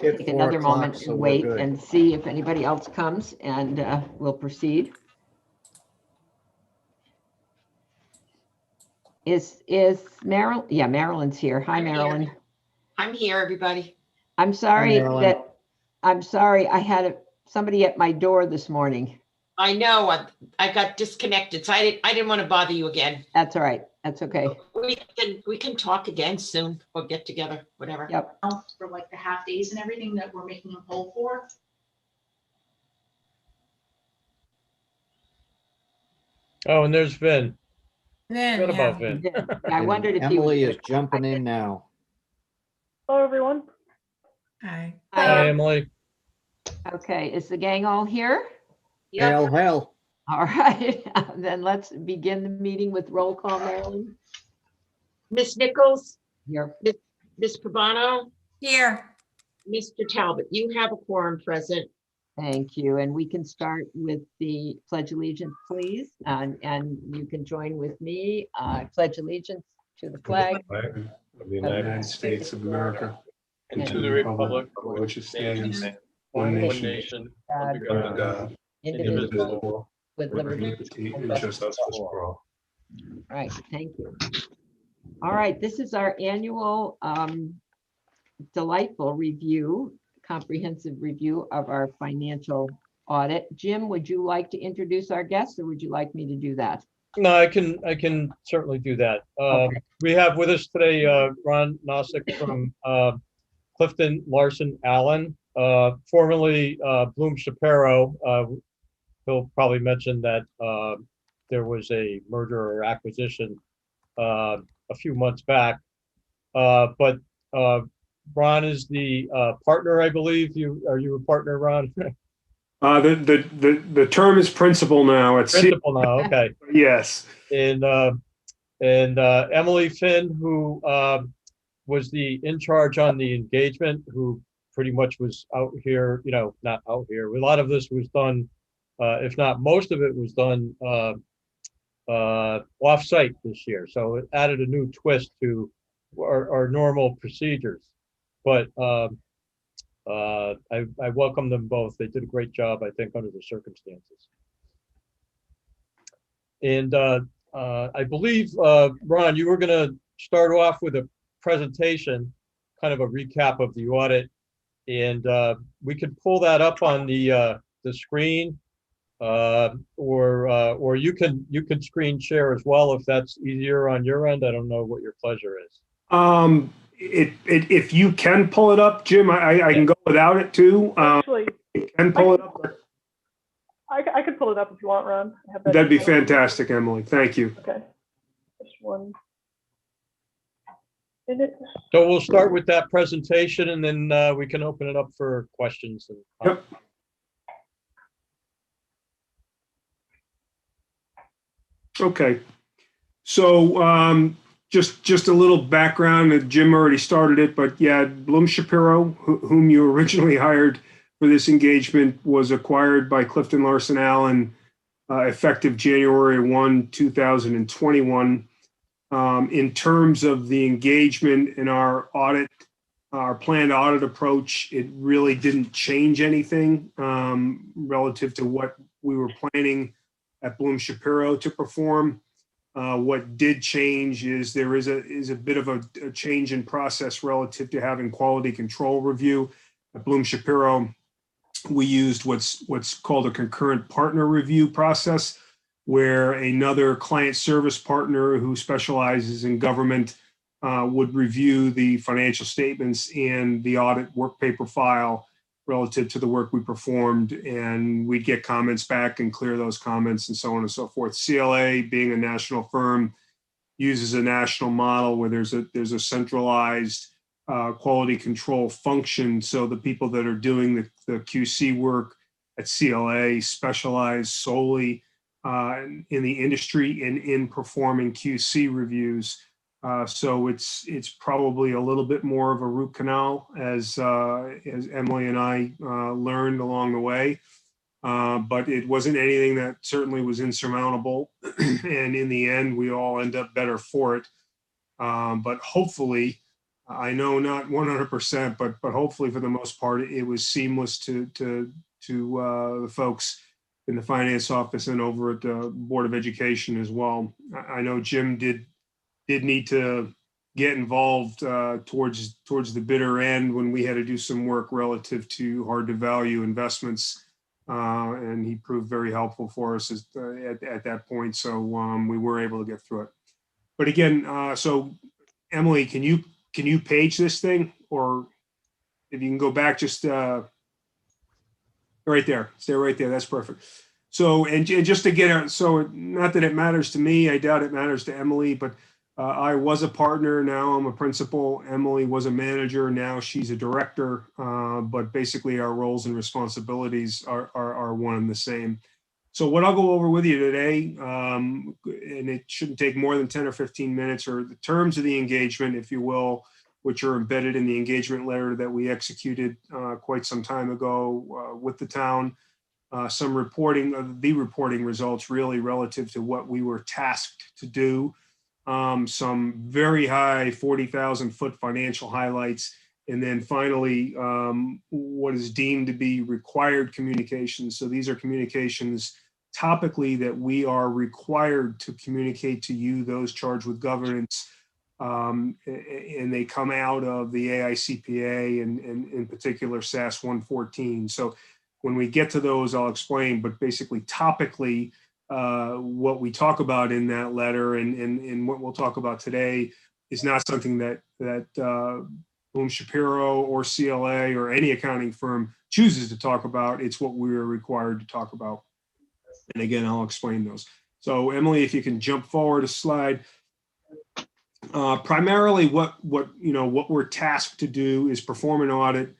we'll hit take 4 another o'clock, moment so and we're wait good. and see if anybody else comes, and we'll proceed. Is Marilyn? Yeah, Marilyn's here. Hi, Marilyn. I'm here, everybody. I'm sorry Marilyn. I had somebody at my door this morning. I know I got disconnected, so I didn't want to bother you again. That's all right. That's okay. We can talk again soon or get together, whatever. Yep. For like the half days and everything that we're making a poll for. Oh, and there's Vin. Then, What yeah. about Vin? Yeah, I wondered if Emily you is jumping in now. Hello, everyone. Hi. Hi, Emily. Okay, is the gang all here? Yep. Hail, hail. All right, then let's begin the meeting with roll call, Marilyn. Miss Nichols, Here. Miss Cabano, Here. Mr. Talbot, you have a quorum present. Thank you. And we can start with the Pledge of Allegiance, please. And you can join with me. Pledge allegiance to the flag Of the United States of America And to the republic for which it stands, one one nation, nation, under under God, God, indivisible, indivisible, with with liberty. liberty and justice for all. Right, thank you. All right, this is our annual delightful review, comprehensive review of our financial audit. Jim, would you like to introduce our guests, or would you like me to do that? No, I can certainly do that. Okay. We have with us today Ron Nozick from Clifton Larson Allen, formerly Bloom Shapiro. He'll probably mention that there was a merger or acquisition a few months back. But Ron is the partner, I believe. Are you a partner, Ron? The term is principal now. It's Principal now, okay. yes. And Emily Finn, who was the in charge on the engagement, who pretty much was out here, not out here. A lot of this was done, if not most of it was done off-site this year. So it added a new twist to our normal procedures. But I welcome them both. They did a great job, I think, under the circumstances. And I believe, Ron, you were going to start off with a presentation, kind of a recap of the audit, and we could pull that up on the screen, or you can screen share as well if that's easier on your end. I don't know what your pleasure is. If you can pull it up, Jim, I can go without it too. Actually, You can pull it up. I could pull it up if you want, Ron. I have that That'd be email. fantastic, Emily. Thank you. Okay. Just one minute. So we'll start with that presentation, and then we can open it up for questions. Yep. Okay. So just a little background. Jim already started it, but yeah, Bloom Shapiro, whom you originally hired for this engagement, was acquired by Clifton Larson Allen effective January 1, 2021. In terms of the engagement in our audit, our planned audit approach, it really didn't change anything relative to what we were planning at Bloom Shapiro to perform. What did change is there is a bit of a change in process relative to having quality control review. At Bloom Shapiro, we used what's called a concurrent partner review process, where another client service partner who specializes in government would review the financial statements and the audit work paper file relative to the work we performed, and we'd get comments back and clear those comments and so on and so forth. CLA, being a national firm, uses a national model where there's a centralized quality control function. So the people that are doing the QC work at CLA specialize solely in the industry and in performing QC reviews. So it's probably a little bit more of a root canal, as Emily and I learned along the way. But it wasn't anything that certainly was insurmountable. And in the end, we all end up better for it. But hopefully, I know not 100%, but hopefully for the most part, it was seamless to the folks in the finance office and over at the Board of Education as well. I know Jim did need to get involved towards the bitter end when we had to do some work relative to hard to value investments, and he proved very helpful for us at that point. So we were able to get through it. But again, so Emily, can you page this thing, or if you can go back just right there, stay right there. That's perfect. So, and just to get out, so not that it matters to me, I doubt it matters to Emily, but I was a partner, now I'm a principal. Emily was a manager, now she's a director, but basically our roles and responsibilities are one and the same. So what I'll go over with you today, and it shouldn't take more than 10 or 15 minutes, are the terms of the engagement, if you will, which are embedded in the engagement letter that we executed quite some time ago with the town. Some reporting of the reporting results really relative to what we were tasked to do. Some very high 40,000 foot financial highlights. And then finally, what is deemed to be required communications. So these are communications topically that we are required to communicate to you, those charged with governance. And they come out of the AICPA and in particular SAS 114. So when we get to those, I'll explain, but basically topically, what we talk about in that letter and what we'll talk about today is not something that Bloom Shapiro or CLA or any accounting firm chooses to talk about. It's what we're required to talk about. And again, I'll explain those. So Emily, if you can jump forward a slide. Primarily what we're tasked to do is perform an audit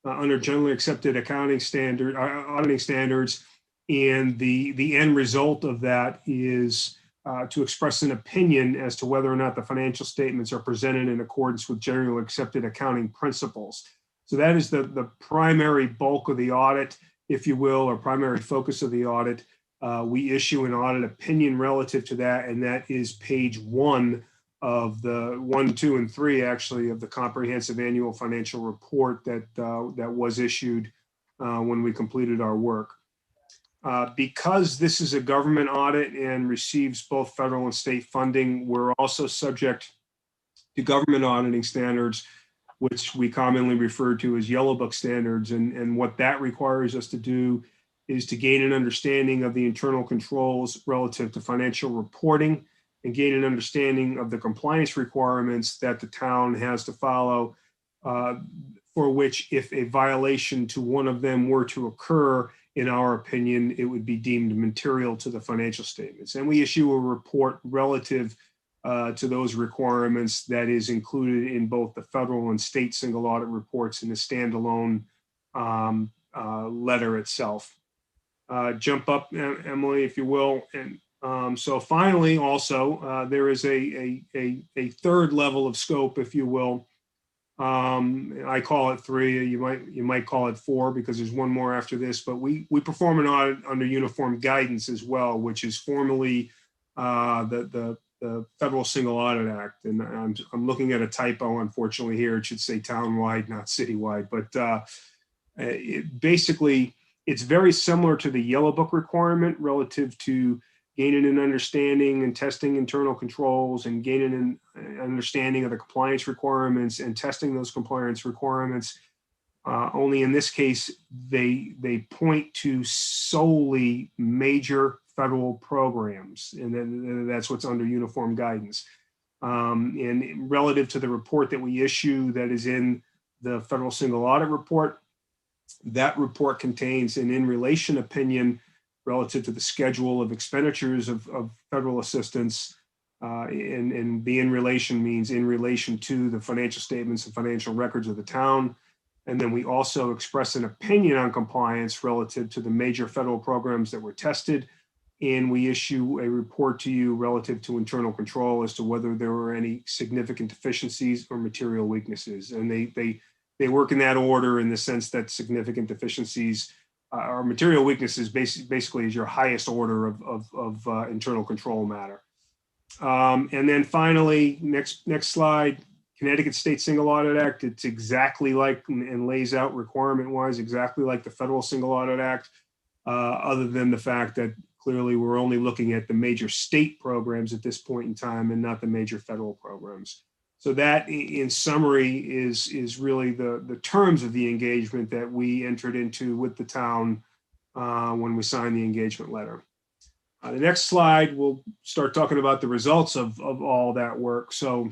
under generally accepted auditing standards. And the end result of that is to express an opinion as to whether or not the financial statements are presented in accordance with generally accepted accounting principles. So that is the primary bulk of the audit, if you will, or primary focus of the audit. We issue an audit opinion relative to that, and that is page 1 of the 1, 2, and 3 actually of the comprehensive annual financial report that was issued when we completed our work. Because this is a government audit and receives both federal and state funding, we're also subject to government auditing standards, which we commonly refer to as Yellow Book standards. And what that requires us to do is to gain an understanding of the internal controls relative to financial reporting and gain an understanding of the compliance requirements that the town has to follow, for which if a violation to one of them were to occur, in our opinion, it would be deemed material to the financial statements. And we issue a report relative to those requirements that is included in both the federal and state single audit reports in the standalone letter itself. Jump up, Emily, if you will. And so finally, also, there is a third level of scope, if you will. I call it 3. You might call it 4 because there's one more after this. But we perform an audit under uniform guidance as well, which is formally the Federal Single Audit Act. And I'm looking at a typo, unfortunately, here. It should say townwide, not citywide. But basically, it's very similar to the Yellow Book requirement relative to gaining an understanding and testing internal controls and gaining an understanding of the compliance requirements and testing those compliance requirements. Only in this case, they point to solely major federal programs, and then that's what's under uniform guidance. And relative to the report that we issue that is in the Federal Single Audit Report, that report contains an in relation opinion relative to the schedule of expenditures of federal assistance. And the in relation means in relation to the financial statements and financial records of the town. And then we also express an opinion on compliance relative to the major federal programs that were tested. And we issue a report to you relative to internal control as to whether there were any significant deficiencies or material weaknesses. And they work in that order in the sense that significant deficiencies or material weaknesses basically is your highest order of internal control matter. And then finally, next slide, Connecticut State Single Audit Act, it's exactly like and lays out requirement-wise exactly like the Federal Single Audit Act, other than the fact that clearly we're only looking at the major state programs at this point in time and not the major federal programs. So that, in summary, is really the terms of the engagement that we entered into with the town when we signed the engagement letter. The next slide, we'll start talking about the results of all that work. So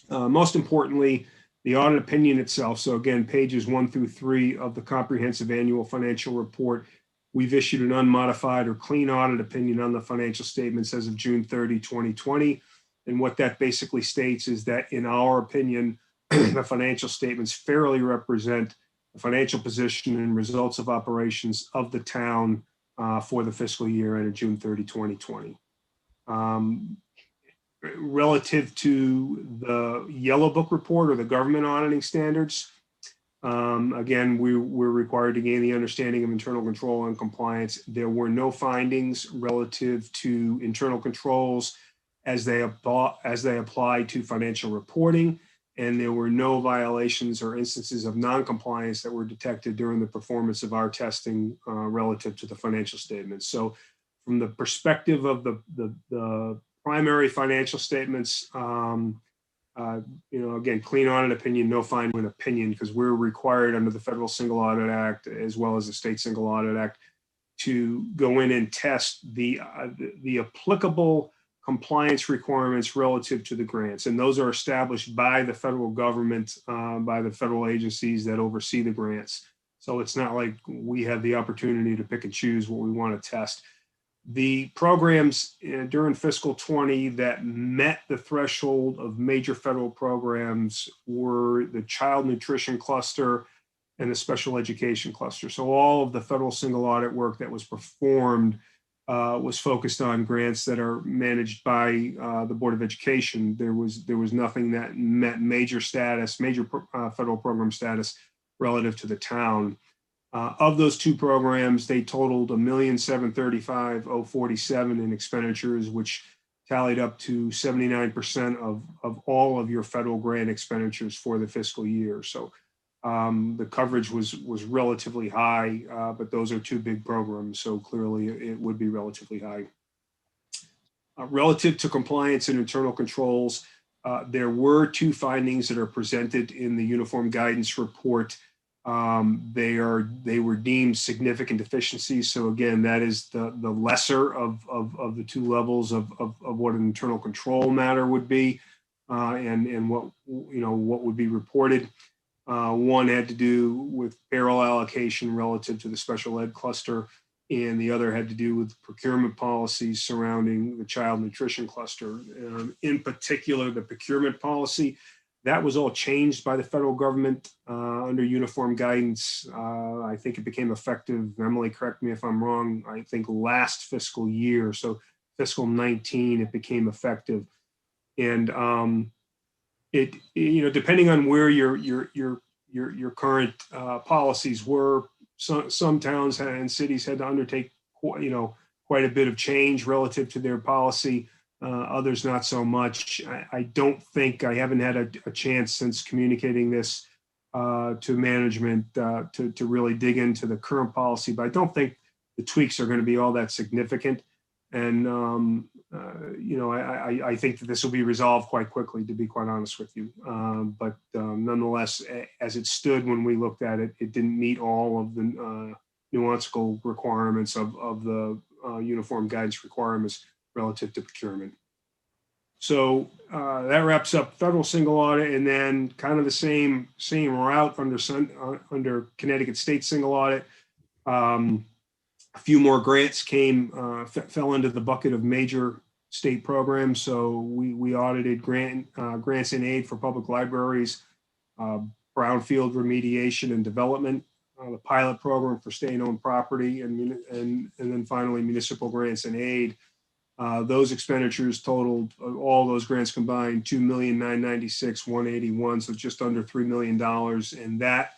most importantly, the audit opinion itself. So again, pages 1 through 3 of the comprehensive annual financial report. We've issued an unmodified or clean audit opinion on the financial statements as of June 30, 2020. And what that basically states is that, in our opinion, the financial statements fairly represent the financial position and results of operations of the town for the fiscal year ended June 30, 2020. Relative to the Yellow Book report or the government auditing standards, again, we're required to gain the understanding of internal control and compliance. There were no findings relative to internal controls as they apply to financial reporting, and there were no violations or instances of non-compliance that were detected during the performance of our testing relative to the financial statements. So from the perspective of the primary financial statements, again, clean audit opinion, no finding opinion, because we're required under the Federal Single Audit Act, as well as the State Single Audit Act, to go in and test the applicable compliance requirements relative to the grants. And those are established by the federal government, by the federal agencies that oversee the grants. So it's not like we have the opportunity to pick and choose what we want to test. The programs during fiscal 20 that met the threshold of major federal programs were the child nutrition cluster and the special education cluster. So all of the federal single audit work that was performed was focused on grants that are managed by the Board of Education. There was nothing that met major federal program status relative to the town. Of those two programs, they totaled $1,735,047 in expenditures, which tallied up to 79% of all of your federal grant expenditures for the fiscal year. So the coverage was relatively high, but those are two big programs, so clearly it would be relatively high. Relative to compliance and internal controls, there were two findings that are presented in the Uniform Guidance Report. They were deemed significant deficiencies. So again, that is the lesser of the two levels of what an internal control matter would be, and what would be reported. One had to do with payroll allocation relative to the special ed cluster, and the other had to do with procurement policies surrounding the child nutrition cluster. In particular, the procurement policy, that was all changed by the federal government under uniform guidance. I think it became effective, Emily, correct me if I'm wrong, I think last fiscal year. So fiscal 19, it became effective. And it, depending on where your current policies were, some towns and cities had to undertake, quite a bit of change relative to their policy. Others not so much. I don't think, I haven't had a chance since communicating this to management to really dig into the current policy, but I don't think the tweaks are going to be all that significant. And, I think that this will be resolved quite quickly, to be quite honest with you. But nonetheless, as it stood when we looked at it, it didn't meet all of the nuanced requirements of the uniform guidance requirements relative to procurement. So that wraps up federal single audit, and then kind of the same route under Connecticut State Single Audit. A few more grants fell into the bucket of major state programs. So we audited grants in aid for public libraries, brownfield remediation and development, the pilot program for state-owned property, and then finally municipal grants and aid. Those expenditures totaled, all those grants combined, $2,996,181, so just under $3 million, and that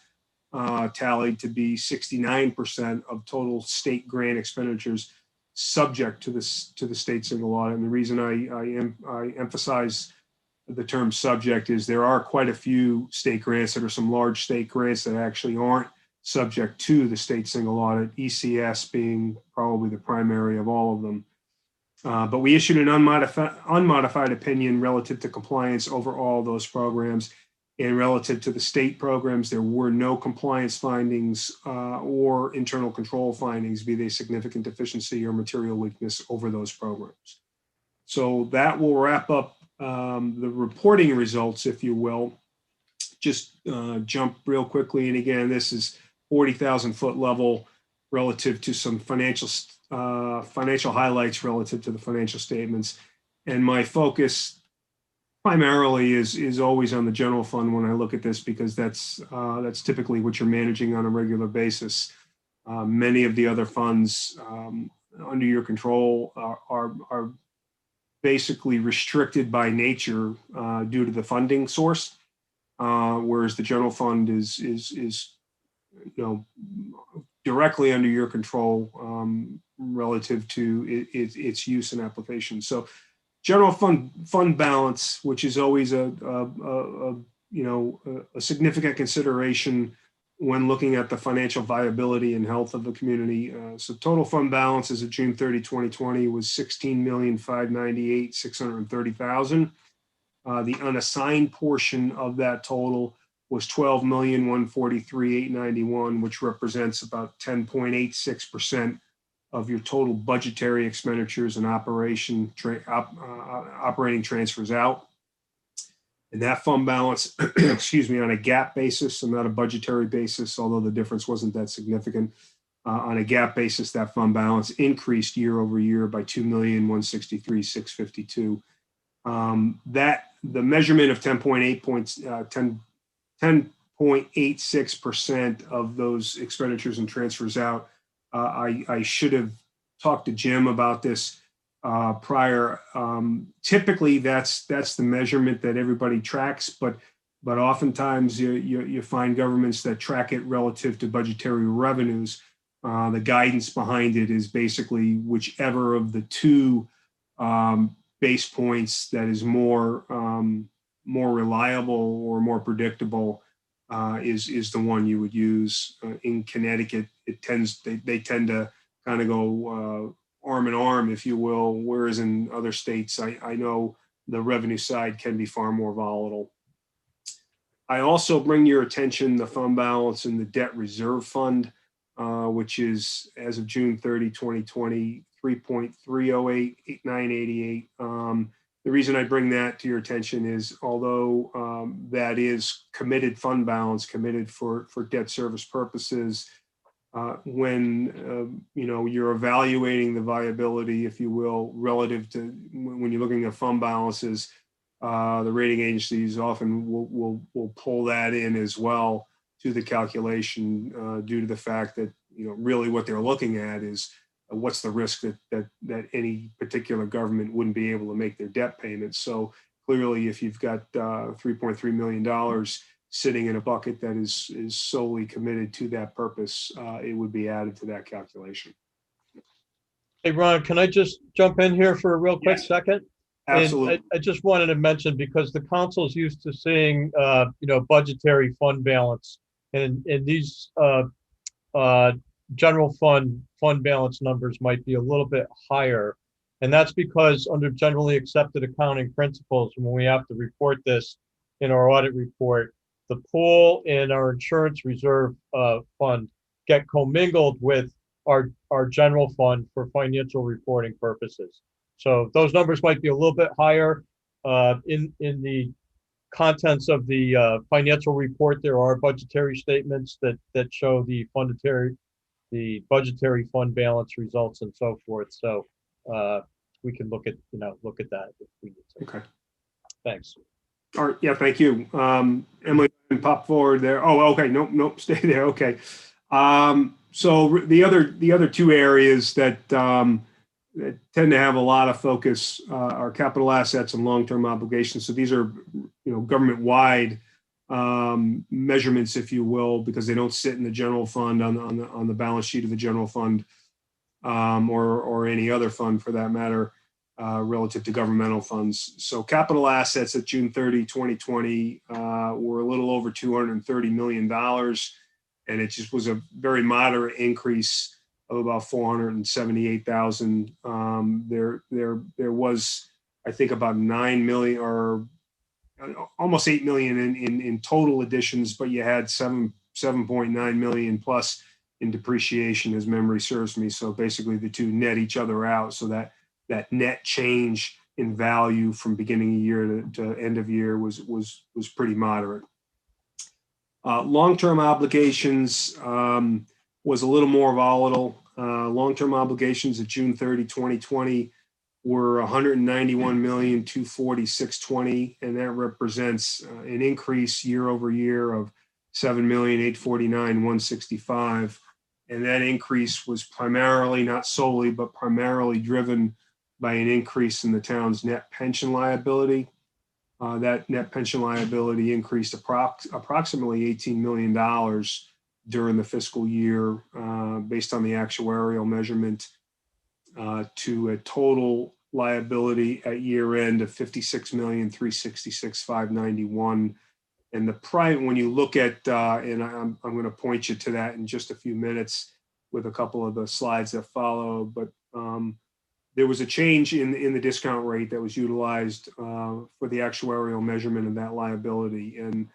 tallied to be 69% of total state grant expenditures subject to the state single audit. And the reason I emphasize the term subject is there are quite a few state grants that are some large state grants that actually aren't subject to the state single audit, ECS being probably the primary of all of them. But we issued an unmodified opinion relative to compliance over all those programs. And relative to the state programs, there were no compliance findings or internal control findings, be they significant deficiency or material weakness over those programs. So that will wrap up the reporting results, if you will. Just jump real quickly. And again, this is 40,000 foot level relative to some financial highlights relative to the financial statements. And my focus primarily is always on the general fund when I look at this, because that's typically what you're managing on a regular basis. Many of the other funds under your control are basically restricted by nature due to the funding source, whereas the general fund is directly under your control relative to its use and application. So general fund balance, which is always a significant consideration when looking at the financial viability and health of the community. So total fund balance as of June 30, 2020 was $16,598,630,000. The unassigned portion of that total was $12,143,891, which represents about 10.86% of your total budgetary expenditures and operating transfers out. And that fund balance, excuse me, on a GAAP basis and not a budgetary basis, although the difference wasn't that significant, on a GAAP basis, that fund balance increased year over year by $2,163,652. That the measurement of 10.86% of those expenditures and transfers out. I should have talked to Jim about this prior. Typically, that's the measurement that everybody tracks, but oftentimes you find governments that track it relative to budgetary revenues. The guidance behind it is basically whichever of the two base points that is more reliable or more predictable is the one you would use. In Connecticut, they tend to kind of go arm in arm, if you will, whereas in other states, I know the revenue side can be far more volatile. I also bring your attention the fund balance in the debt reserve fund, which is, as of June 30, 2020, $3.308,988. The reason I bring that to your attention is, although that is committed fund balance, committed for debt service purposes, when you're evaluating the viability, if you will, relative to when you're looking at fund balances, the rating agencies often will pull that in as well to the calculation due to the fact that really what they're looking at is what's the risk that any particular government wouldn't be able to make their debt payments. So clearly, if you've got $3.3 million sitting in a bucket that is solely committed to that purpose, it would be added to that calculation. Hey, Ron, can I just jump in here for a real quick second? Absolutely. And I just wanted to mention, because the council's used to seeing, budgetary fund balance, and these general fund balance numbers might be a little bit higher. And that's because under generally accepted accounting principles, when we have to report this in our audit report, the pool and our insurance reserve fund get commingled with our general fund for financial reporting purposes. So those numbers might be a little bit higher. In the contents of the financial report, there are budgetary statements that show the budgetary fund balance results and so forth. So we can look at that if we need to. Okay. Thanks. All right. Yeah. Thank you. Emily, pop forward there. Oh, okay. Nope. Stay there. Okay. So the other two areas that tend to have a lot of focus are capital assets and long-term obligations. So these are, government-wide measurements, if you will, because they don't sit in the general fund on the balance sheet of the general fund or any other fund for that matter. relative to governmental funds. So capital assets at June 30, 2020 were a little over $230 million. And it just was a very moderate increase of about 478,000. There was, I think, about 9 million or almost 8 million in total additions, but you had 7.9 million plus in depreciation, as memory serves me. So basically the two net each other out, so that net change in value from beginning of year to end of year was pretty moderate. Long-term obligations was a little more volatile. Long-term obligations at June 30, 2020 were 191,246,20, and that represents an increase year over year of 7,849,165. And that increase was primarily, not solely, but primarily driven by an increase in the town's net pension liability. That net pension liability increased approximately $18 million during the fiscal year based on the actuarial measurement to a total liability at year end of $56,366,591. And when you look at, and I'm going to point you to that in just a few minutes with a couple of the slides that follow, but there was a change in the discount rate that was utilized for the actuarial measurement of that liability. And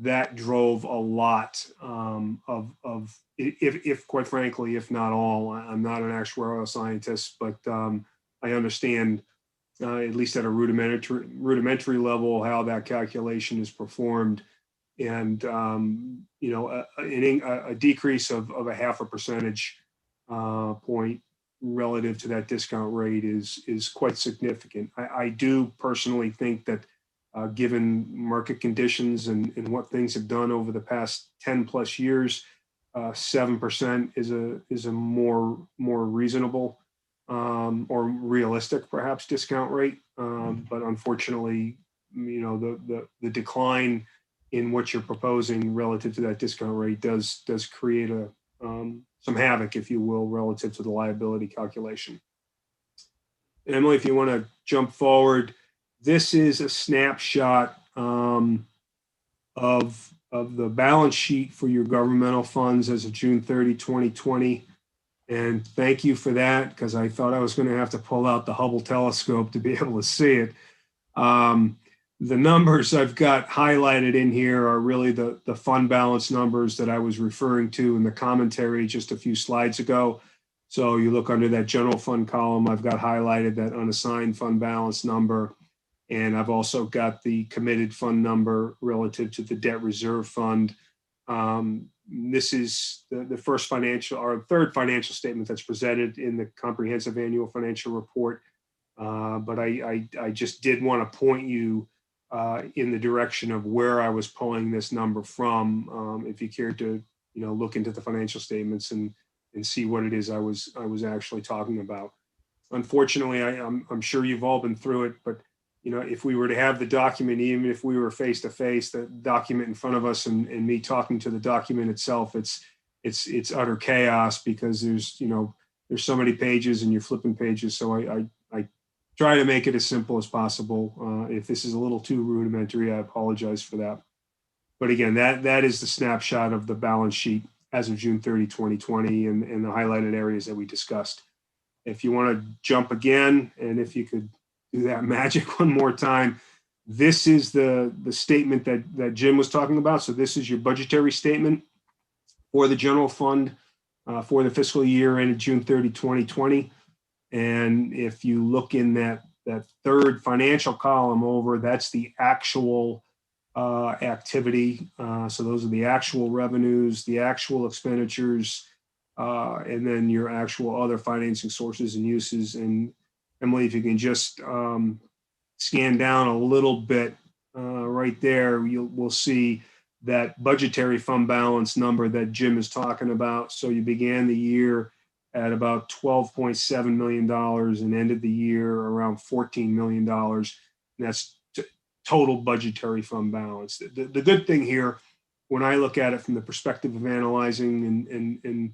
that drove a lot of if quite frankly, if not all, I'm not an actuarial scientist, but I understand at least at a rudimentary level how that calculation is performed. And a decrease of a 0.5 percentage point relative to that discount rate is quite significant. I do personally think that given market conditions and what things have done over the past 10 plus years, 7% is a more reasonable or realistic perhaps discount rate. But unfortunately, the decline in what you're proposing relative to that discount rate does create some havoc, if you will, relative to the liability calculation. And Emily, if you want to jump forward, this is a snapshot of the balance sheet for your governmental funds as of June 30, 2020. And thank you for that, because I thought I was going to have to pull out the Hubble telescope to be able to see it. The numbers I've got highlighted in here are really the fund balance numbers that I was referring to in the commentary just a few slides ago. So you look under that general fund column, I've got highlighted that unassigned fund balance number. And I've also got the committed fund number relative to the debt reserve fund. This is the first financial or third financial statement that's presented in the comprehensive annual financial report. But I just did want to point you in the direction of where I was pulling this number from. If you care to, look into the financial statements and see what it is I was actually talking about. Unfortunately, I'm sure you've all been through it, but if we were to have the document, even if we were face to face, the document in front of us and me talking to the document itself, it's utter chaos because there's so many pages and you're flipping pages. So I try to make it as simple as possible. If this is a little too rudimentary, I apologize for that. But again, that is the snapshot of the balance sheet as of June 30, 2020 and the highlighted areas that we discussed. If you want to jump again, and if you could do that magic one more time, this is the statement that Jim was talking about. So this is your budgetary statement for the general fund for the fiscal year ended June 30, 2020. And if you look in that third financial column over, that's the actual activity. So those are the actual revenues, the actual expenditures, and then your actual other financing sources and uses. And Emily, if you can just scan down a little bit right there, we'll see that budgetary fund balance number that Jim is talking about. So you began the year at about $12.7 million and ended the year around $14 million. And that's total budgetary fund balance. The good thing here, when I look at it from the perspective of analyzing and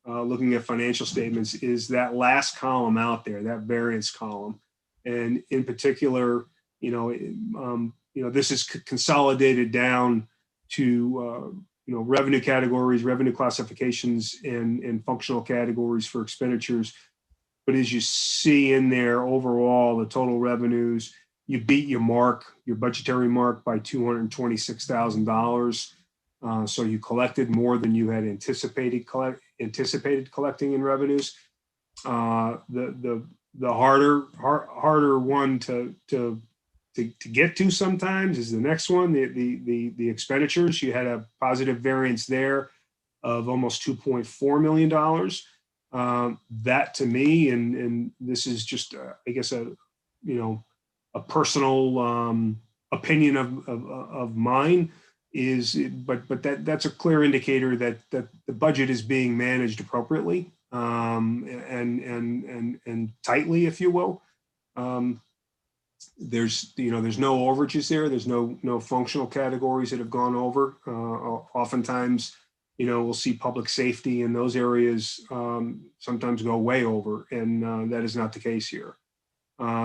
looking at financial statements, is that last column out there, that variance column. And in particular, this is consolidated down to, revenue categories, revenue classifications, and functional categories for expenditures. But as you see in there, overall, the total revenues, you beat your budgetary mark by $226,000. So you collected more than you had anticipated collecting in revenues. The harder one to get to sometimes is the next one, the expenditures. You had a positive variance there of almost $2.4 million. That to me, and this is just I guess a personal opinion of mine, but that's a clear indicator that the budget is being managed appropriately and tightly, if you will. There's no overages there. There's no functional categories that have gone over. Oftentimes, we'll see public safety in those areas sometimes go way over, and that is not the case here.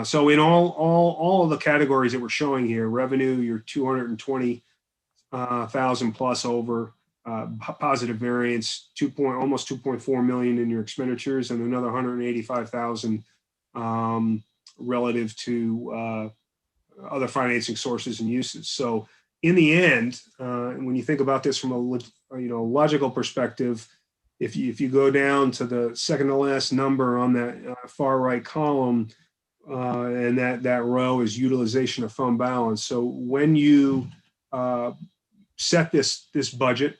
So in all of the categories that we're showing here, revenue, you're 220,000 plus over, positive variance, almost 2.4 million in your expenditures, and another 185,000 relative to other financing sources and uses. So in the end, when you think about this from a logical perspective, if you go down to the second to last number on that far right column, and that row is utilization of fund balance. So when you set this budget,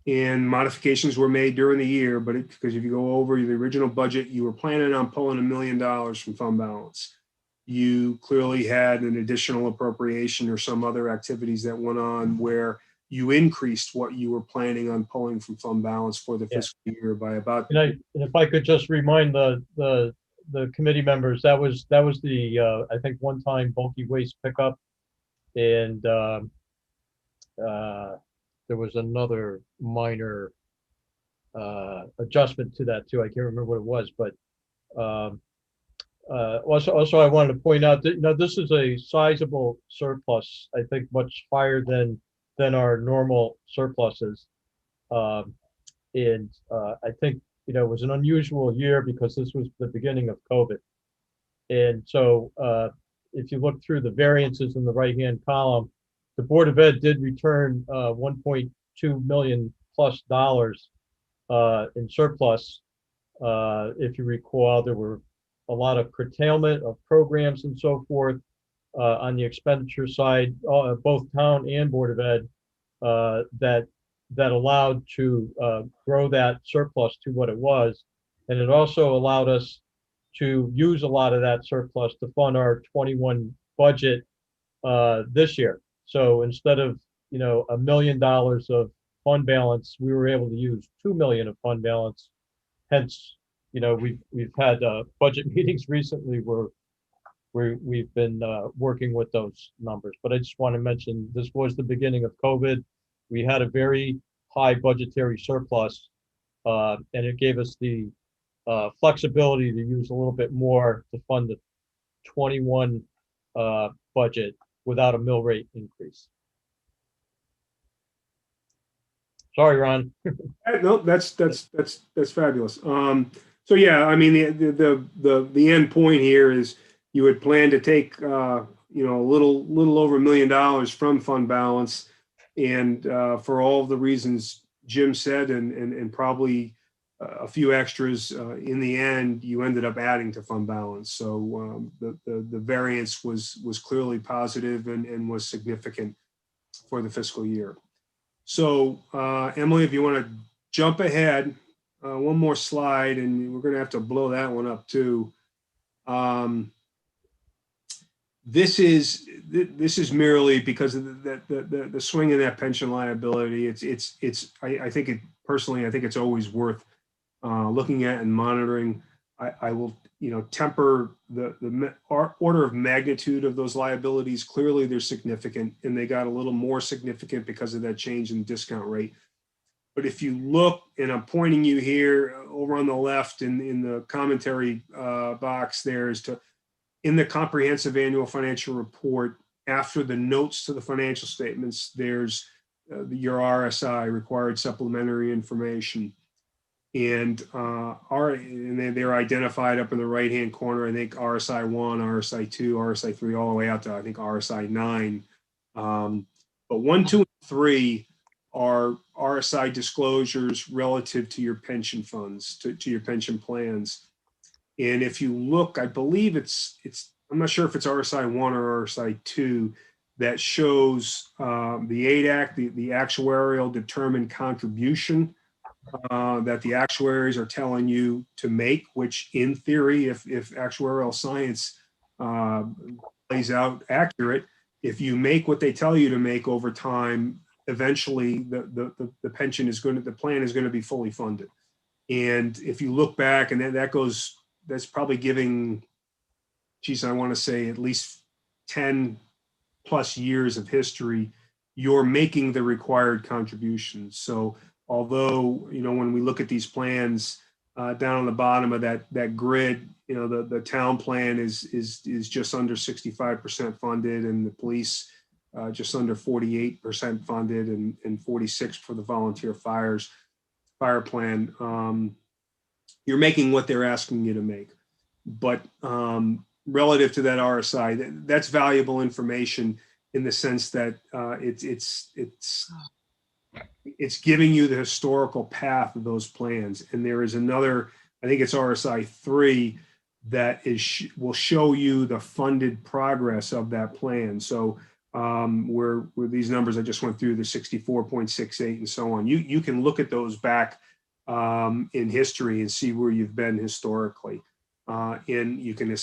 and modifications were made during the year, because if you go over the original budget, you were planning on pulling $1 million from fund balance. You clearly had an additional appropriation or some other activities that went on where you increased what you were planning on pulling from fund balance for the fiscal year by about. And if I could just remind the committee members, that was the I think one-time bulky waste pickup, and there was another minor adjustment to that too. I can't remember what it was, but also I wanted to point out that this is a sizable surplus. I think much higher than our normal surpluses, and I think it was an unusual year because this was the beginning of COVID, and so if you look through the variances in the right-hand column, the Board of Ed did return $1.2 million plus in surplus. If you recall, there were a lot of curtailment of programs and so forth on the expenditure side, both town and Board of Ed, that allowed to grow that surplus to what it was. And it also allowed us to use a lot of that surplus to fund our 21 budget this year. So instead of $1 million of fund balance, we were able to use $2 million of fund balance. Hence, we've had budget meetings recently where we've been working with those numbers. But I just want to mention this was the beginning of COVID. We had a very high budgetary surplus, and it gave us the flexibility to use a little bit more to fund the 21 budget without a mill rate increase. Sorry, Ron. No, that's fabulous. So yeah, I mean the end point here is you had planned to take a little over $1 million from fund balance, and for all of the reasons Jim said, and probably a few extras, in the end you ended up adding to fund balance. So the variance was clearly positive and was significant for the fiscal year. So Emily, if you want to jump ahead one more slide, and we're going to have to blow that one up too. This is merely because of the swing in that pension liability. I think personally, I think it's always worth looking at and monitoring. I will, temper the order of magnitude of those liabilities. Clearly, they're significant, and they got a little more significant because of that change in discount rate. But if you look, and I'm pointing you here over on the left in the commentary box there, as to in the comprehensive annual financial report, after the notes to the financial statements, there's your RSI, required supplementary information. And they're identified up in the right-hand corner. I think RSI 1, RSI 2, RSI 3, all the way out to, I think, RSI 9. But 1, 2, and 3 are RSI disclosures relative to your pension funds, to your pension plans. And if you look, I believe I'm not sure if it's RSI 1 or RSI 2 that shows the ADAC, the actuarial determined contribution that the actuaries are telling you to make, which in theory, if actuarial science plays out accurate, if you make what they tell you to make over time, eventually the pension is the plan is going to be fully funded. And if you look back, and that's probably giving, geez, I want to say at least 10 plus years of history, you're making the required contributions. So although, when we look at these plans down on the bottom of that grid, the town plan is just under 65% funded, and the police just under 48% funded, and 46 for the volunteer fire plan. You're making what they're asking you to make. But relative to that RSI, that's valuable information in the sense that it's giving you the historical path of those plans. And there is another, I think it's RSI 3, that will show you the funded progress of that plan. So where these numbers I just went through, the 64.68 and so on, you can look at those back in history and see where you've been historically. And you can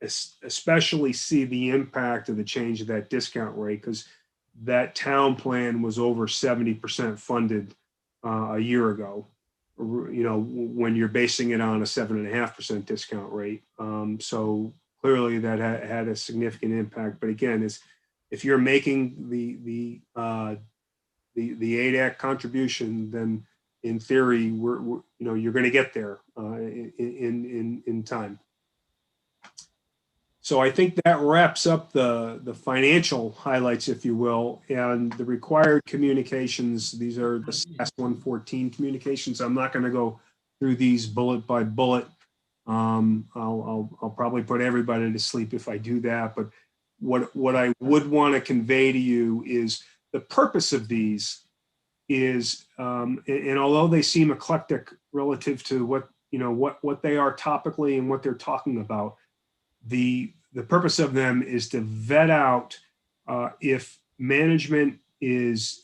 especially see the impact of the change of that discount rate, because that town plan was over 70% funded a year ago, when you're basing it on a 7.5% discount rate. So clearly that had a significant impact. But again, if you're making the ADAC contribution, then in theory, you're going to get there in time. So I think that wraps up the financial highlights, if you will, and the required communications. These are the SAS 114 communications. I'm not going to go through these bullet by bullet. I'll probably put everybody to sleep if I do that. But what I would want to convey to you is the purpose of these is, and although they seem eclectic relative to what they are topically and what they're talking about, the purpose of them is to vet out if management is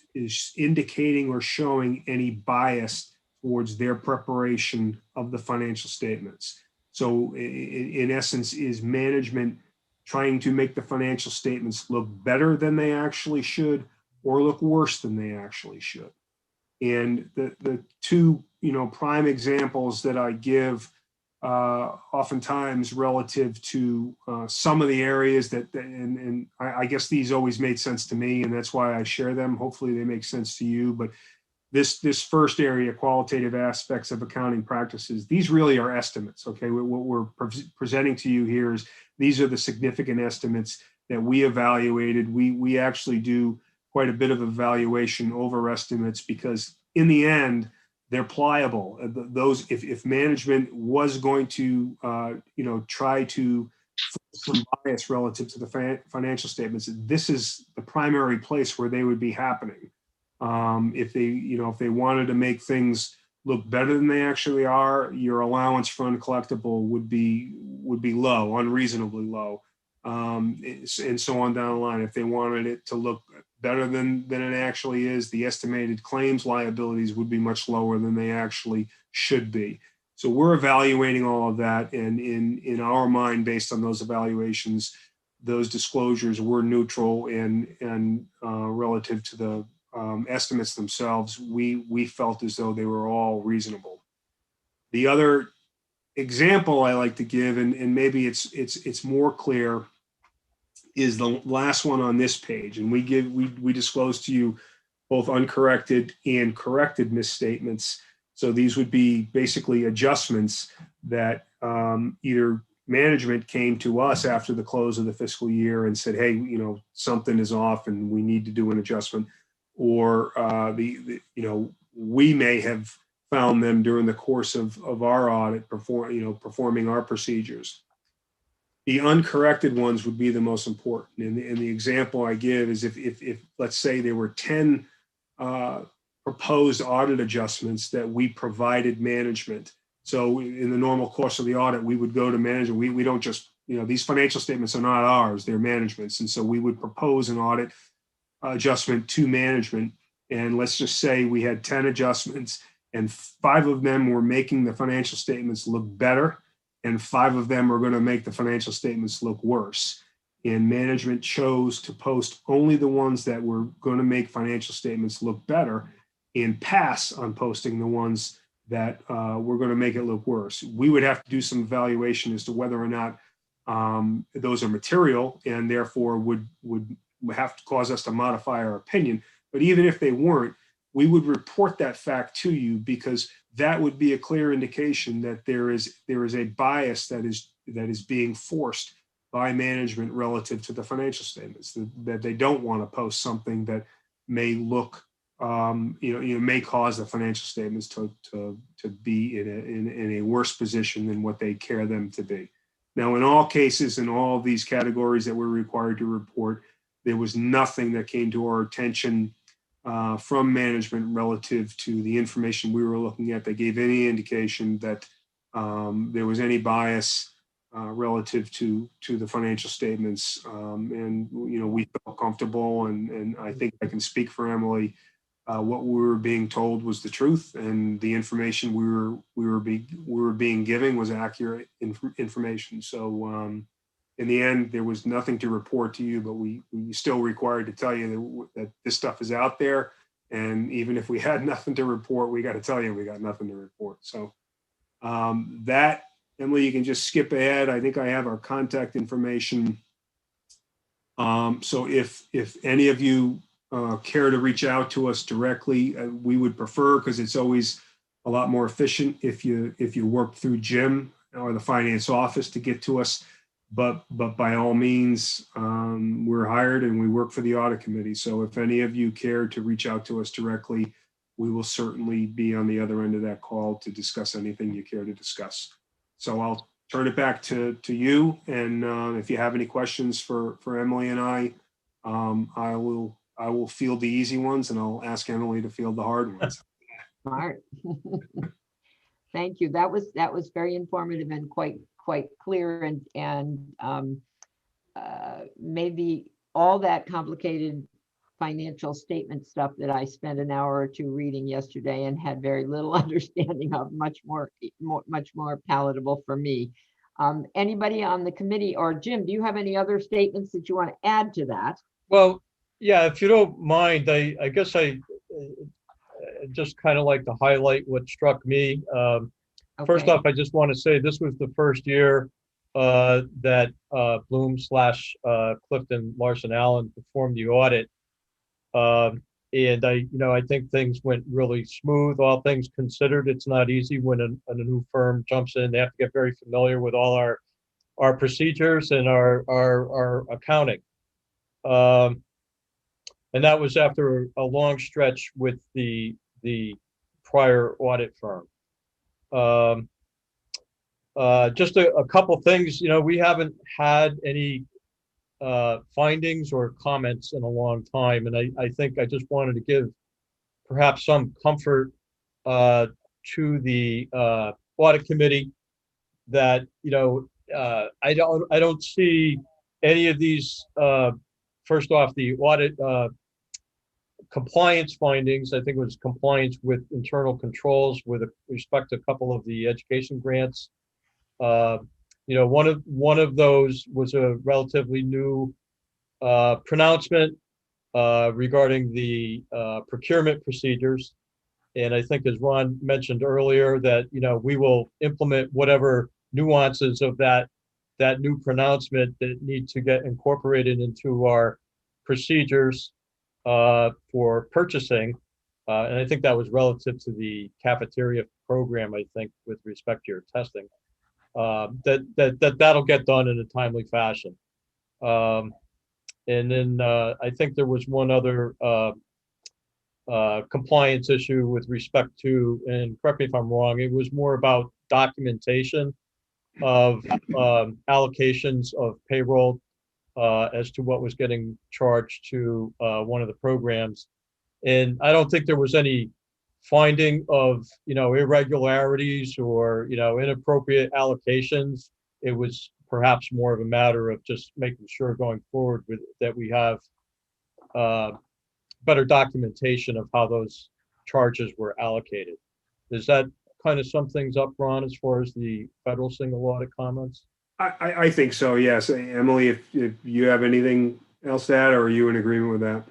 indicating or showing any bias towards their preparation of the financial statements. So in essence, is management trying to make the financial statements look better than they actually should, or look worse than they actually should? And the two prime examples that I give oftentimes relative to some of the areas and I guess these always made sense to me, and that's why I share them. Hopefully they make sense to you. But this first area, qualitative aspects of accounting practices, these really are estimates. Okay, what we're presenting to you here is these are the significant estimates that we evaluated. We actually do quite a bit of evaluation over estimates, because in the end, they're pliable. Those, if management was going to, try to some bias relative to the financial statements, this is the primary place where they would be happening. If they wanted to make things look better than they actually are, your allowance for uncollectible would be low, unreasonably low, and so on down the line. If they wanted it to look better than it actually is, the estimated claims liabilities would be much lower than they actually should be. So we're evaluating all of that, and in our mind, based on those evaluations, those disclosures were neutral, and relative to the estimates themselves, we felt as though they were all reasonable. The other example I like to give, and maybe it's more clear, is the last one on this page. And we disclose to you both uncorrected and corrected misstatements. So these would be basically adjustments that either management came to us after the close of the fiscal year and said, hey, something is off and we need to do an adjustment, or we may have found them during the course of our audit performing our procedures. The uncorrected ones would be the most important. And the example I give is if let's say there were 10 proposed audit adjustments that we provided management. So in the normal course of the audit, we would go to management. We don't just, these financial statements are not ours, they're management's. And so we would propose an audit adjustment to management. And let's just say we had 10 adjustments and 5 of them were making the financial statements look better, and 5 of them are going to make the financial statements look worse. And management chose to post only the ones that were going to make financial statements look better and pass on posting the ones that were going to make it look worse. We would have to do some evaluation as to whether or not those are material and therefore would have to cause us to modify our opinion. But even if they weren't, we would report that fact to you, because that would be a clear indication that there is a bias that is being forced by management relative to the financial statements, that they don't want to post something that may look, may cause the financial statements to be in a worse position than what they care them to be. Now, in all cases, in all of these categories that we're required to report, there was nothing that came to our attention from management relative to the information we were looking at that gave any indication that there was any bias relative to the financial statements. And we felt comfortable, and I think I can speak for Emily. What we were being told was the truth, and the information we were being given was accurate information. So in the end, there was nothing to report to you, but we still required to tell you that this stuff is out there. And even if we had nothing to report, we got to tell you we got nothing to report. So that, Emily, you can just skip ahead. I think I have our contact information. So if any of you care to reach out to us directly, we would prefer, because it's always a lot more efficient if you work through Jim or the finance office to get to us. But by all means, we're hired and we work for the audit committee. So if any of you care to reach out to us directly, we will certainly be on the other end of that call to discuss anything you care to discuss. So I'll turn it back to you. And if you have any questions for Emily and I will field the easy ones, and I'll ask Emily to field the hard ones. Smart. Thank you. That was very informative and quite clear, and maybe all that complicated financial statement stuff that I spent an hour or two reading yesterday and had very little understanding of, much more palatable for me. Anybody on the committee, or Jim, do you have any other statements that you want to add to that? Well, yeah, if you don't mind, I guess I just kind of like to highlight what struck me. First Okay. off, I just want to say this was the first year that Bloom / Clifton Larson Allen performed the audit. And I think things went really smooth, all things considered. It's not easy when a new firm jumps in. They have to get very familiar with all our procedures and our accounting. And that was after a long stretch with the prior audit firm. Just a couple things, we haven't had any findings or comments in a long time. And I think I just wanted to give perhaps some comfort to the audit committee that, I don't see any of these, first off, the audit compliance findings. I think it was compliance with internal controls with respect to a couple of the education grants. One of those was a relatively new pronouncement regarding the procurement procedures. And I think, as Ron mentioned earlier, that we will implement whatever nuances of that new pronouncement that need to get incorporated into our procedures for purchasing. And I think that was relative to the cafeteria program, I think, with respect to your testing. that'll get done in a timely fashion. And then I think there was one other compliance issue with respect to, and correct me if I'm wrong, it was more about documentation of allocations of payroll as to what was getting charged to one of the programs. And I don't think there was any finding of, irregularities or, inappropriate allocations. It was perhaps more of a matter of just making sure going forward that we have better documentation of how those charges were allocated. Does that kind of sum things up, Ron, as far as the federal single audit comments? I think so, yes. Emily, if you have anything else to add, or are you in agreement with that?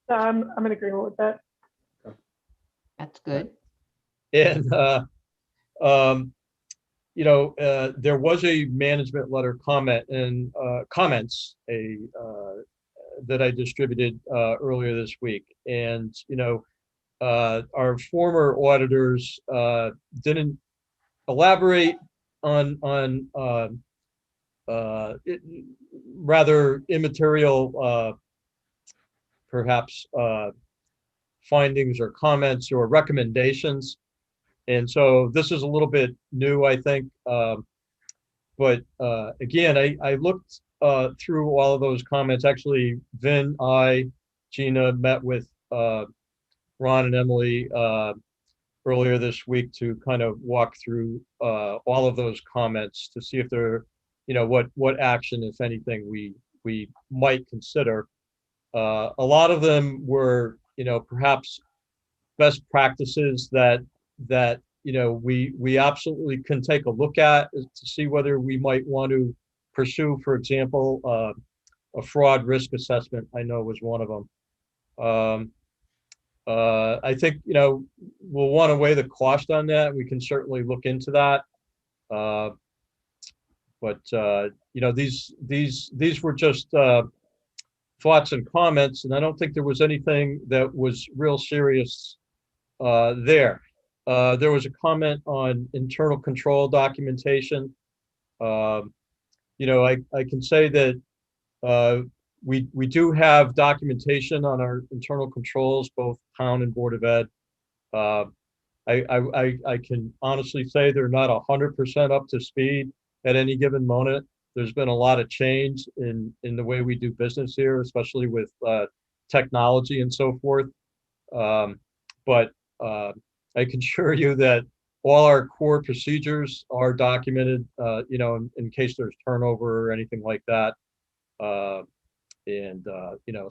I'm in agreement with that. That's good. And, there was a management letter comment and comments that I distributed earlier this week. And, our former auditors didn't elaborate on rather immaterial, perhaps, findings or comments or recommendations. And so this is a little bit new, I think. But again, I looked through all of those comments. Actually, Vin, Gina met with Ron and Emily earlier this week to kind of walk through all of those comments to see if there, what action, if anything, we might consider. A lot of them were, perhaps best practices that we absolutely can take a look at to see whether we might want to pursue. For example, a fraud risk assessment, I know, was one of them. I think, we'll want to weigh the cost on that. We can certainly look into that. But these were just thoughts and comments, and I don't think there was anything that was real serious there. There was a comment on internal control documentation. I can say that we do have documentation on our internal controls, both town and Board of Ed. I can honestly say they're not 100% up to speed at any given moment. There's been a lot of change in the way we do business here, especially with technology and so forth. But I can assure you that all our core procedures are documented, in case there's turnover or anything like that.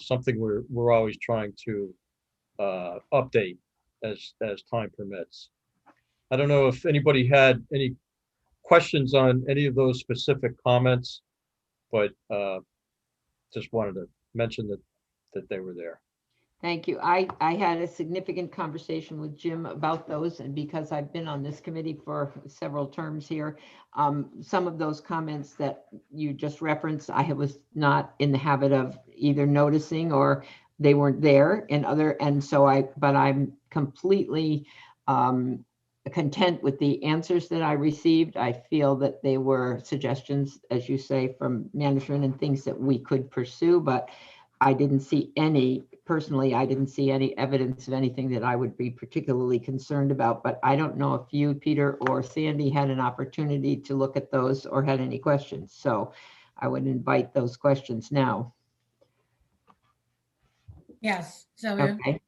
Something we're always trying to update as time permits. I don't know if anybody had any questions on any of those specific comments, but just wanted to mention that they were there. Thank you. I had a significant conversation with Jim about those, and because I've been on this committee for several terms here, some of those comments that you just referenced, I was not in the habit of either noticing or they weren't there, but I'm completely content with the answers that I received. I feel that they were suggestions, as you say, from management and things that we could pursue, but I didn't see any evidence of anything that I would be particularly concerned about. But I don't know if you, Peter, or Sandy had an opportunity to look at those or had any questions. So I would invite those questions now. Yes, so Okay.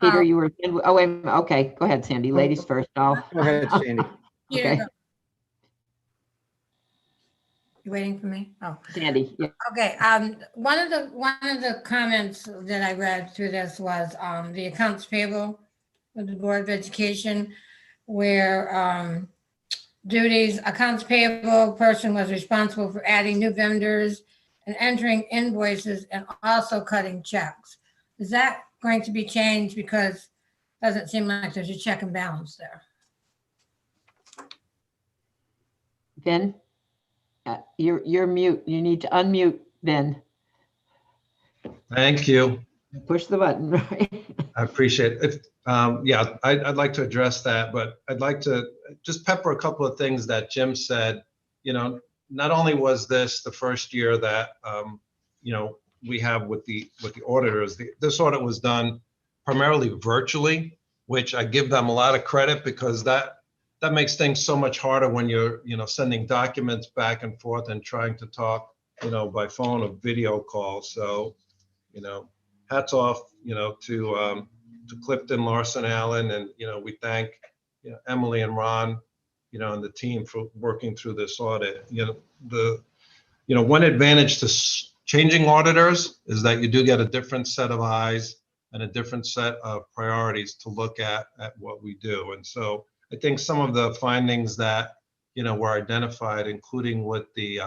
Peter, you were, oh, wait, okay, go ahead, Sandy, ladies first. Go ahead, Sandy. Okay. You waiting for me? Oh, Sandy, yeah. okay. One of the comments that I read through this was the accounts payable with the Board of Education, where duties, accounts payable person was responsible for adding new vendors and entering invoices and also cutting checks. Is that going to be changed? Because it doesn't seem like there's a check and balance there. Ben, you're mute. You need to unmute, Ben. Thank you. Push the button, right? I appreciate it. Yeah, I'd like to address that, but I'd like to just pepper a couple of things that Jim said. You know, not only was this the first year that, you know, we have with the auditors, this audit was done primarily virtually, which I give them a lot of credit, because that makes things so much harder when you're, you know, sending documents back and forth and trying to talk, you know, by phone or video call. So, you know, hats off, you know, to Clifton, Larson, Allen, and, you know, we thank, you know, Emily and Ron, you know, and the team for working through this audit. You know, one advantage to changing auditors is that you do get a different set of eyes and a different set of priorities to look at what we do. And so I think some of the findings that, you know, were identified, including with the,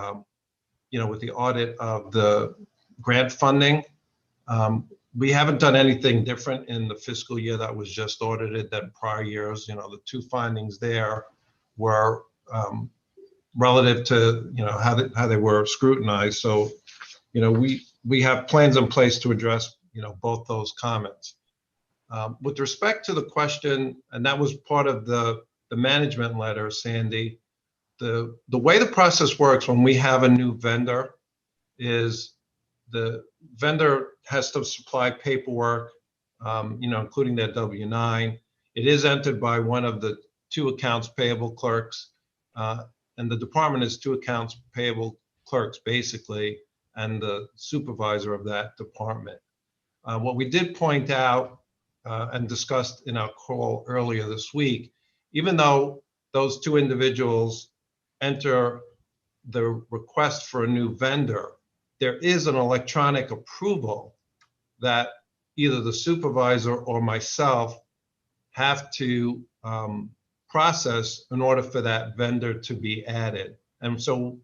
you know, with the audit of the grant funding, we haven't done anything different in the fiscal year that was just audited than prior years. You know, the two findings there were relative to, you know, how they were scrutinized. So, you know, we have plans in place to address, you know, both those comments. With respect to the question, and that was part of the management letter, Sandy, the way the process works when we have a new vendor is the vendor has to supply paperwork, you know, including their W-9. It is entered by one of the two accounts payable clerks, and the department is two accounts payable clerks, basically, and the supervisor of that department. What we did point out and discussed in our call earlier this week, even though those two individuals enter the request for a new vendor, there is an electronic approval that either the supervisor or myself have to process in order for that vendor to be added. And so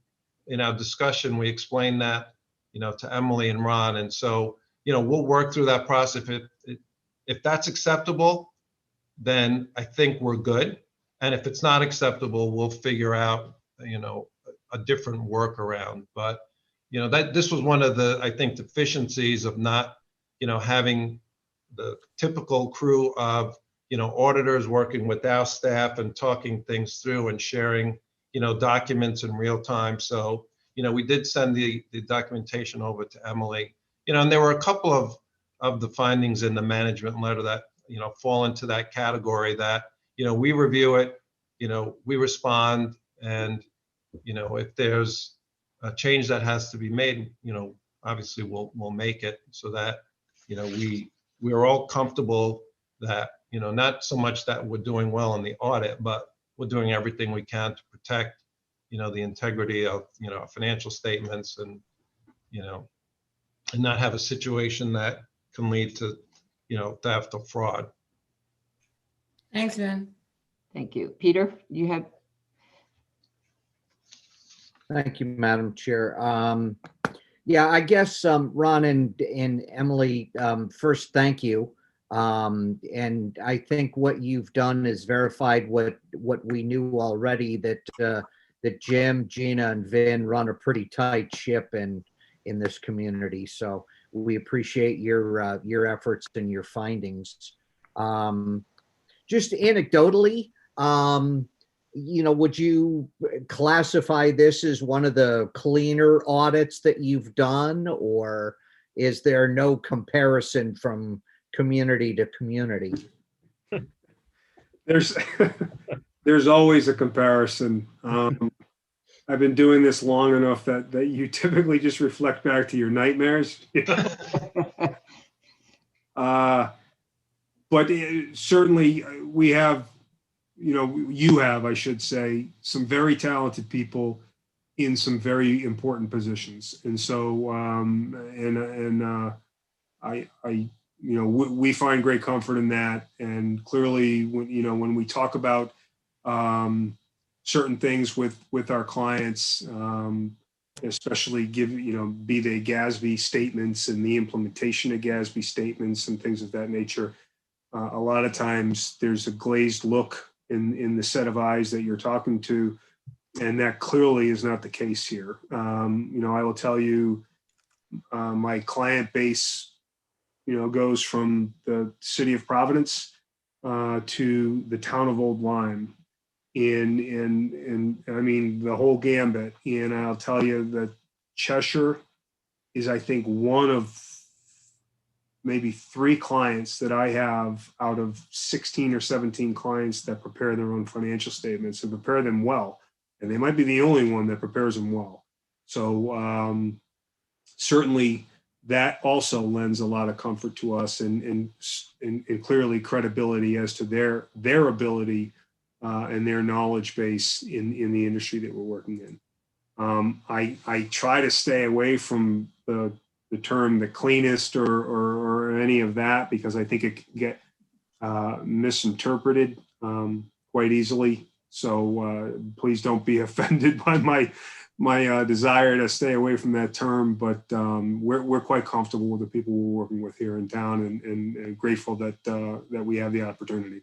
in our discussion, we explained that, you know, to Emily and Ron. And so, you know, we'll work through that process. If that's acceptable, then I think we're good. And if it's not acceptable, we'll figure out, you know, a different workaround. But, you know, this was one of the, I think, deficiencies of not, you know, having the typical crew of, you know, auditors working with our staff and talking things through and sharing, you know, documents in real time. So, you know, we did send the documentation over to Emily, you know, and there were a couple of the findings in the management letter that, you know, fall into that category that, you know, we review it, you know, we respond, and, you know, if there's a change that has to be made, you know, obviously we'll make it so that, you know, we are all comfortable that, you know, not so much that we're doing well in the audit, but we're doing everything we can to protect, you know, the integrity of, you know, financial statements, and, you know, and not have a situation that can lead to, you know, theft or fraud. Thanks, Ben. Thank you. Peter, you have, Thank you, Madam Chair. Yeah, I guess Ron and Emily, first, thank you. And I think what you've done is verified what we knew already, that Jim, Gina, and Vin run a pretty tight ship in this community. So we appreciate your efforts and your findings. Just anecdotally, you know, would you classify this as one of the cleaner audits that you've done, or is there no comparison from community to community? There's always a comparison. I've been doing this long enough that you typically just reflect back to your nightmares. But certainly we have, you know, you have, I should say, some very talented people in some very important positions. And so, you know, we find great comfort in that. And clearly, when we talk about certain things with our clients, especially be they GASB statements and the implementation of GASB statements and things of that nature, a lot of times there's a glazed look in the set of eyes that you're talking to, and that clearly is not the case here. You know, I will tell you, my client base, you know, goes from the city of Providence to the town of Old Lyme in I mean, the whole gambit. And I'll tell you that Cheshire is, I think, one of maybe 3 clients that I have out of 16 or 17 clients that prepare their own financial statements and prepare them well. And they might be the only one that prepares them well. So certainly that also lends a lot of comfort to us and clearly credibility as to their ability and their knowledge base in the industry that we're working in. I try to stay away from the term the cleanest or any of that, because I think it can get misinterpreted quite easily. So please don't be offended by my desire to stay away from that term, but we're quite comfortable with the people we're working with here in town and grateful that we have the opportunity.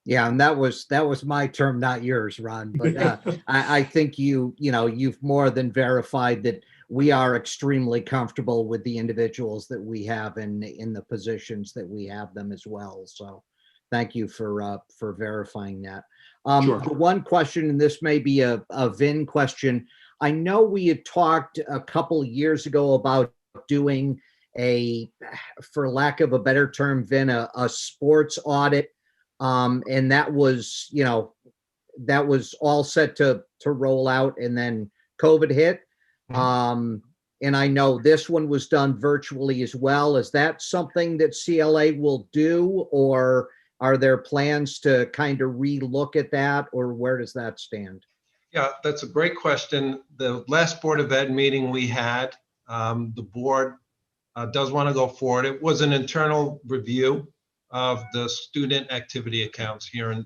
Yeah, and that was my term, not yours, Ron. But I think you've more than verified that we are extremely comfortable with the individuals that we have in the positions that we have them as well. So thank you for verifying that. Sure. The one question, and this may be a Vin question. I know we had talked a couple years ago about doing for lack of a better term, Vin, a sports audit. And that was all set to roll out, and then COVID hit. And I know this one was done virtually as well. Is that something that CLA will do, or are there plans to kind of relook at that, or where does that stand? Yeah, that's a great question. The last Board of Ed meeting we had, the board does want to go forward. It was an internal review of the student activity accounts here in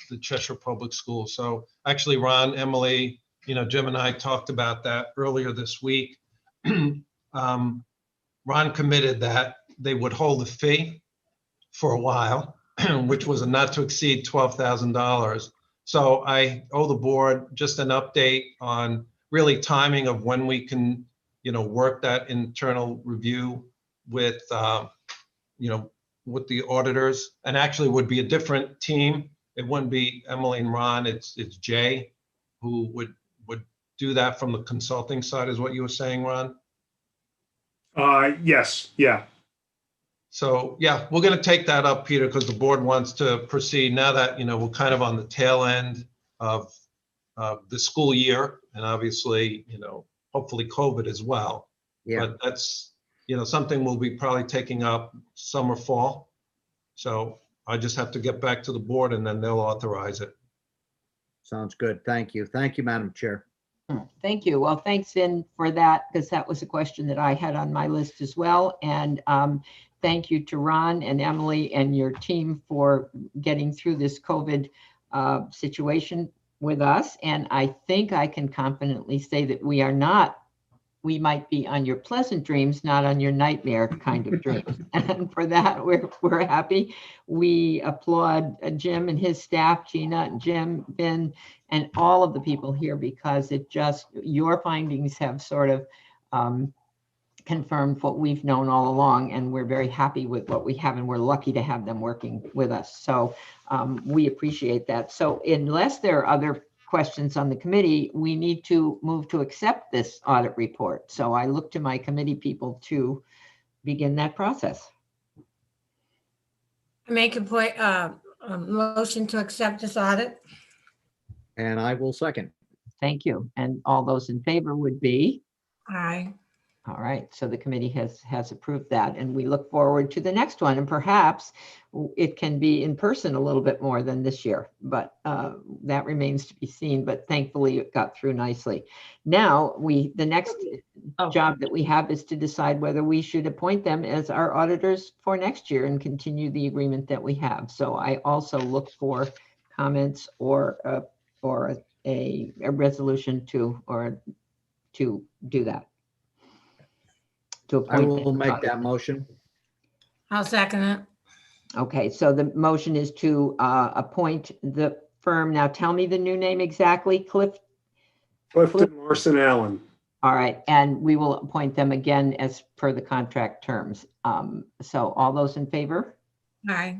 the Cheshire Public Schools. So actually, Ron, Emily, Jim and I talked about that earlier this week. Ron committed that they would hold a fee for a while, which was a not to exceed $12,000. So I owe the board just an update on really timing of when we can, work that internal review with, with the auditors, and actually would be a different team. It wouldn't be Emily and Ron, it's Jay who would do that from the consulting side, is what you were saying, Ron? Yes, yeah. So yeah, we're going to take that up, Peter, because the board wants to proceed now that, we're kind of on the tail end of the school year, and obviously, hopefully COVID as well. Yeah. But that's, something we'll be probably taking up summer, fall. So I just have to get back to the board and then they'll authorize it. Sounds good. Thank you. Thank you, Madam Chair. Thank you. Well, thanks, Vin, for that, because that was a question that I had on my list as well. And thank you to Ron and Emily and your team for getting through this COVID situation with us. And I think I can confidently say that we might be on your pleasant dreams, not on your nightmare kind of dreams. And for that, we're happy. We applaud Jim and his staff, Gina and Jim, Vin, and all of the people here, because your findings have sort of confirmed what we've known all along, and we're very happy with what we have, and we're lucky to have them working with us. So we appreciate that. So unless there are other questions on the committee, we need to move to accept this audit report. So I look to my committee people to begin that process. Make a motion to accept this audit. And I will second. Thank you. And all those in favor would be? Aye. All right, so the committee has approved that, and we look forward to the next one, and perhaps it can be in person a little bit more than this year, but that remains to be seen, but thankfully it got through nicely. Now, the next job that we have is to decide whether we should appoint them as our auditors for next year and continue the agreement that we have. So I also look for comments or a resolution to do that. I will make that motion. I'll second it. Okay, so the motion is to appoint the firm. Now tell me the new name exactly, Clifton Larson Allen. All right, and we will appoint them again as per the contract terms. So all those in favor? Aye.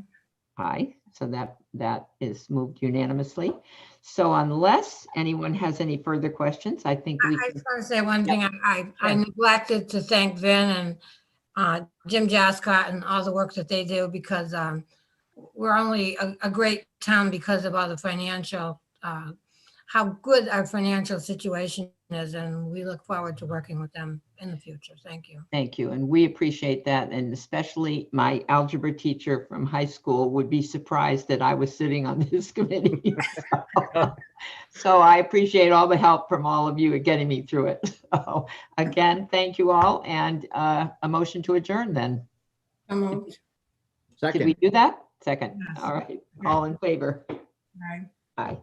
Aye. So that is moved unanimously. So unless anyone has any further questions, I think we I can. just want to say one thing. I Sure. neglected to thank Vin and Jim Jascott and all the work that they do, because we're only a great town because of all the financial, how good our financial situation is, and we look forward to working with them in the future. Thank you. Thank you, and we appreciate that, and especially my algebra teacher from high school would be surprised that I was sitting on this committee. So I appreciate all the help from all of you at getting me through it. So again, thank you all, and a motion to adjourn then. So moved. Did we Second. do that? Second. Yes. All right, all in favor? Right. Aye.